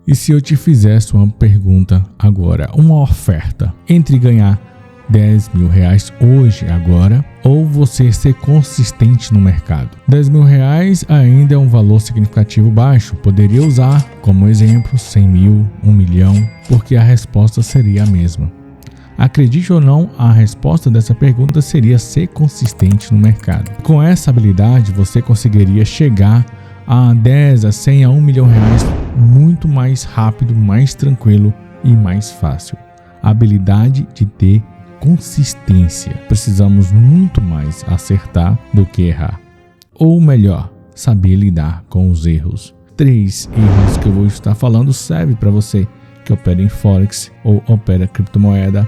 E se eu te fizesse uma pergunta agora, uma oferta entre ganhar R$10.000 hoje, agora, ou você ser consistente no mercado? R$10.000 ainda é um valor significativo baixo. Poderia usar como exemplo 100 mil, 1 milhão, porque a resposta seria a mesma. Acredite ou não, a resposta dessa pergunta seria ser consistente no mercado. Com essa habilidade, você conseguiria chegar a 10, a 100, a 1 milhão de reais muito mais rápido, mais tranquilo e mais fácil. A habilidade de ter consistência. Precisamos muito mais acertar do que errar. Ou melhor, saber lidar com os erros. 3 erros que eu vou estar falando servem para você que opera em Forex ou opera criptomoeda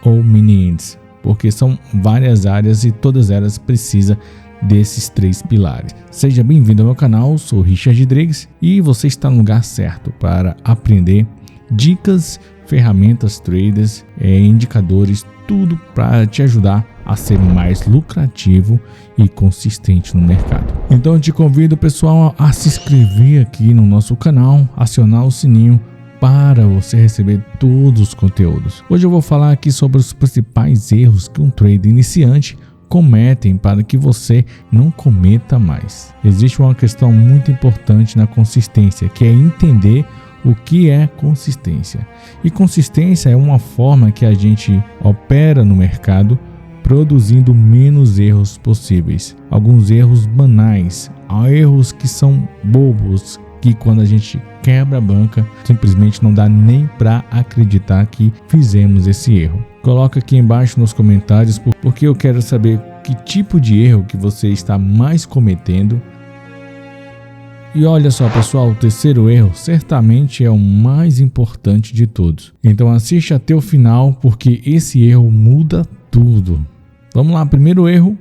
ou mini índice, porque são várias áreas e todas elas precisam desses 3 pilares. Seja bem-vindo ao meu canal, sou Richard Drigues e você está no lugar certo para aprender dicas, ferramentas, traders, indicadores, tudo para te ajudar a ser mais lucrativo e consistente no mercado. Então eu te convido, pessoal, a se inscrever aqui no nosso canal, acionar o sininho para você receber todos os conteúdos. Hoje eu vou falar aqui sobre os principais erros que um trader iniciante cometem para que você não cometa mais. Existe uma questão muito importante na consistência, que é entender o que é consistência. E consistência é uma forma que a gente opera no mercado produzindo menos erros possíveis. Alguns erros banais, erros que são bobos, que quando a gente quebra a banca, simplesmente não dá nem para acreditar que fizemos esse erro. Coloca aqui embaixo nos comentários porque eu quero saber que tipo de erro que você está mais cometendo. E olha só, pessoal, o terceiro erro certamente é o mais importante de todos. Então assiste até o final porque esse erro muda tudo. Vamos lá, primeiro erro: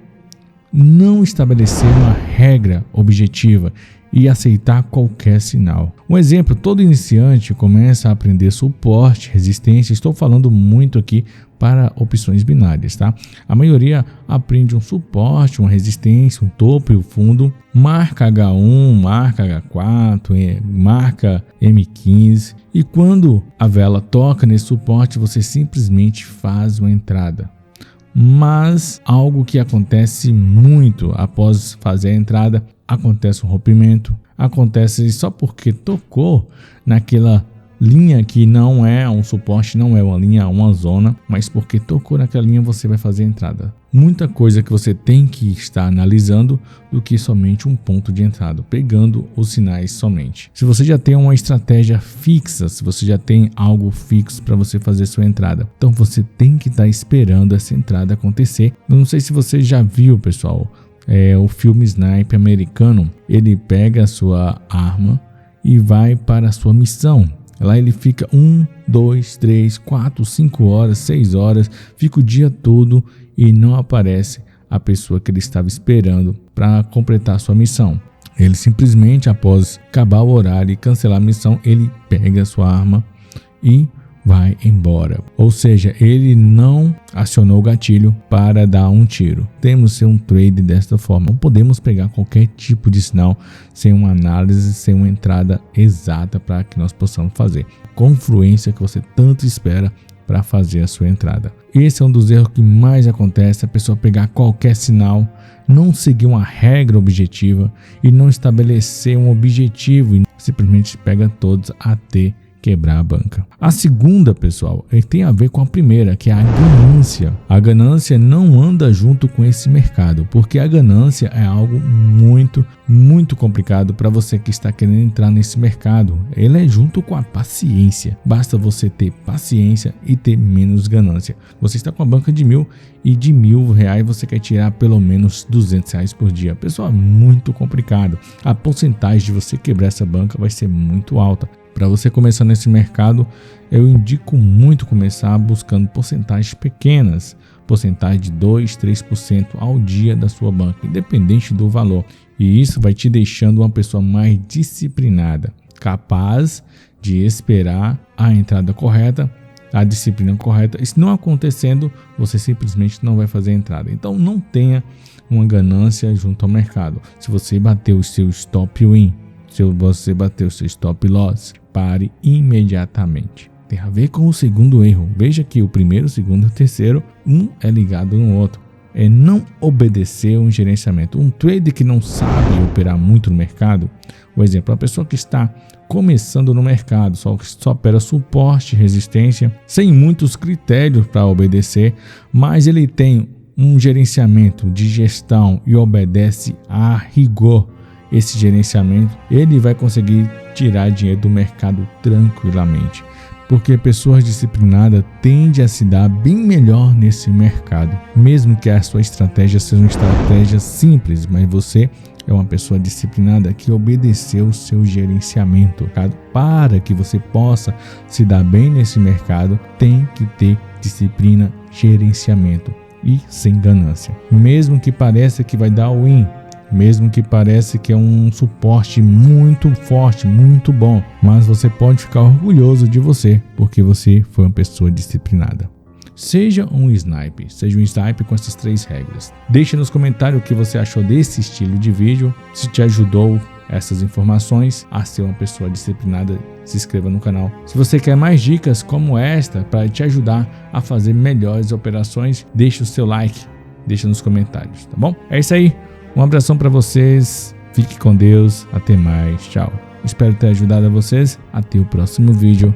não estabelecer uma regra objetiva e aceitar qualquer sinal. Um exemplo: todo iniciante começa a aprender suporte, resistência. Estou falando muito aqui para opções binárias, tá? A maioria aprende um suporte, uma resistência, um topo e o fundo, marca H1, marca H4, marca M15, e quando a vela toca nesse suporte, você simplesmente faz uma entrada. Mas algo que acontece muito após fazer a entrada, acontece um rompimento, acontece só porque tocou naquela linha que não é um suporte, não é uma linha, é uma zona, mas porque tocou naquela linha você vai fazer a entrada. Muita coisa que você tem que estar analisando do que somente um ponto de entrada, pegando os sinais somente. Se você já tem uma estratégia fixa, se você já tem algo fixo para você fazer sua entrada, então você tem que estar esperando essa entrada acontecer. Eu não sei se você já viu, pessoal, o filme Sniper americano. Ele pega a sua arma e vai para a sua missão. Lá ele fica 1, 2, 3, 4, 5 horas, 6 horas, fica o dia todo e não aparece a pessoa que ele estava esperando para completar a sua missão. Ele simplesmente, após acabar o horário e cancelar a missão, ele pega a sua arma e vai embora. Ou seja, ele não acionou o gatilho para dar um tiro. Temos que ser um trader desta forma. Não podemos pegar qualquer tipo de sinal sem uma análise, sem uma entrada exata para que nós possamos fazer com fluência que você tanto espera para fazer a sua entrada. Esse é um dos erros que mais acontece: a pessoa pegar qualquer sinal, não seguir uma regra objetiva e não estabelecer um objetivo e simplesmente pega todos até quebrar a banca. A segunda, pessoal, tem a ver com a primeira, que é a ganância. A ganância não anda junto com esse mercado, porque a ganância é algo muito complicado para você que está querendo entrar nesse mercado. Ele é junto com a paciência. Basta você ter paciência e ter menos ganância. Você está com a banca de 1.000 e de R$1.000 você quer tirar pelo menos R$200 por dia. Pessoal, é muito complicado. A porcentagem de você quebrar essa banca vai ser muito alta. Para você começar nesse mercado, eu indico muito começar buscando porcentagens pequenas, porcentagem de 2, 3% ao dia da sua banca, independente do valor. E isso vai te deixando uma pessoa mais disciplinada, capaz de esperar a entrada correta, a disciplina correta. E se não acontecendo, você simplesmente não vai fazer a entrada. Então não tenha uma ganância junto ao mercado. Se você bater o seu stop win, se você bater o seu stop loss, pare imediatamente. Tem a ver com o segundo erro. Veja que o primeiro, o segundo e o terceiro, um é ligado no outro. É não obedecer um gerenciamento. Um trader que não sabe operar muito no mercado, por exemplo, uma pessoa que está começando no mercado, só opera suporte, resistência, sem muitos critérios para obedecer, mas ele tem um gerenciamento de gestão e obedece a rigor esse gerenciamento, ele vai conseguir tirar dinheiro do mercado tranquilamente. Porque pessoas disciplinadas tendem a se dar bem melhor nesse mercado, mesmo que a sua estratégia seja uma estratégia simples, mas você é uma pessoa disciplinada que obedeceu o seu gerenciamento. Para que você possa se dar bem nesse mercado, tem que ter disciplina, gerenciamento e sem ganância. Mesmo que pareça que vai dar win, mesmo que pareça que é um suporte muito forte, muito bom, mas você pode ficar orgulhoso de você, porque você foi uma pessoa disciplinada. Seja um sniper com essas 3 regras. Deixe nos comentários o que você achou desse estilo de vídeo, se te ajudou essas informações a ser uma pessoa disciplinada. Se inscreva no canal. Se você quer mais dicas como esta para te ajudar a fazer melhores operações, deixe o seu like, deixa nos comentários, tá bom? É isso aí. Um abração para vocês, fique com Deus, até mais, tchau. Espero ter ajudado a vocês, até o próximo vídeo.